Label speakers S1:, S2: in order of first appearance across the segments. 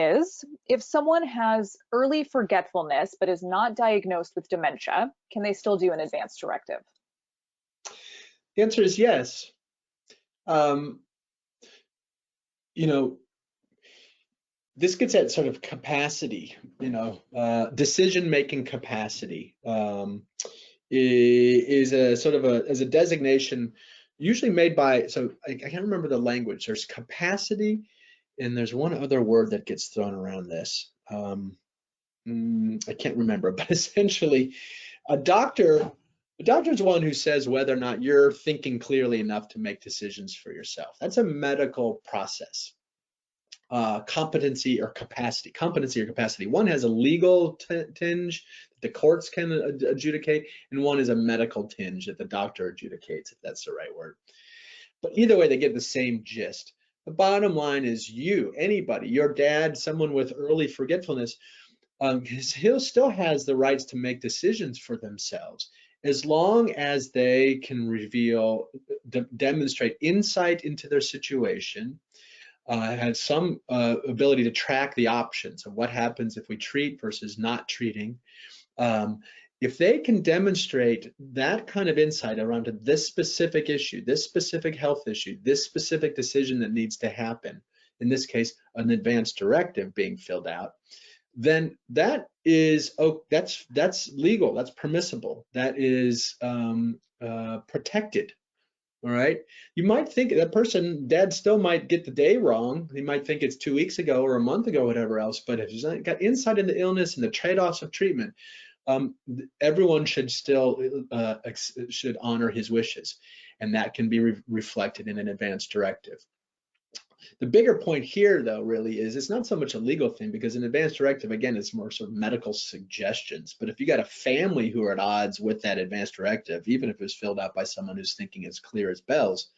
S1: is, if someone has early forgetfulness but is not diagnosed with dementia, can they still do an advance directive?
S2: The answer is yes. Um, you know, this gets at sort of capacity, decision-making capacity is a sort of as a designation usually made by, so I can't remember the language. There's capacity, and there's one other word that gets thrown around this. I can't remember, but essentially a doctor is one who says whether or not you're thinking clearly enough to make decisions for yourself. That's a medical process. Competency or capacity. One has a legal tinge that the courts can adjudicate, and one is a medical tinge that the doctor adjudicates, if that's the right word. But either way, they get the same gist. The bottom line is anybody, your dad, someone with early forgetfulness, he still has the rights to make decisions for themselves, as long as they can demonstrate insight into their situation, has some ability to track the options of what happens if we treat versus not treating. If they can demonstrate that kind of insight around this specific issue, this specific health issue, this specific decision that needs to happen, in this case, an advance directive being filled out, then that is, that's legal, that's permissible, that is protected. All right. You might think that person, dad, still might get the day wrong. He might think it's 2 weeks ago or a month ago, whatever else. But if he's got insight into illness and the trade-offs of treatment, everyone should still should honor his wishes, and that can be reflected in an advance directive. The bigger point here, though, really is it's not so much a legal thing, because an advance directive, again, is more sort of medical suggestions. But if you got a family who are at odds with that advance directive, even if it's filled out by someone who's thinking as clear as bells,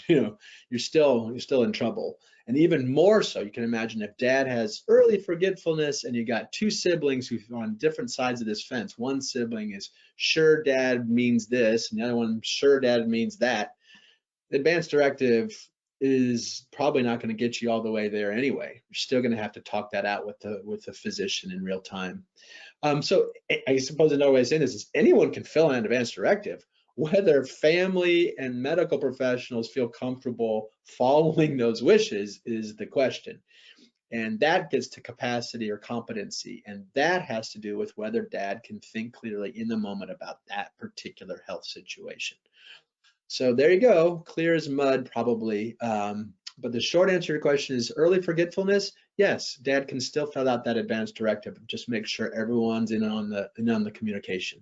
S2: you're still in trouble. And even more so, you can imagine if dad has early forgetfulness and you got two siblings who are on different sides of this fence. One sibling is sure dad means this, and the other one sure dad means that. The advance directive is probably not going to get you all the way there anyway. You're still going to have to talk that out with the physician in real time. So I suppose another way of saying this is anyone can fill in an advance directive. Whether family and medical professionals feel comfortable following those wishes is the question. And that gets to capacity or competency. And that has to do with whether dad can think clearly in the moment about that particular health situation. So there you go, clear as mud probably. But the short answer to your question is early forgetfulness. Yes, dad can still fill out that advance directive. Just make sure everyone's in on the communication.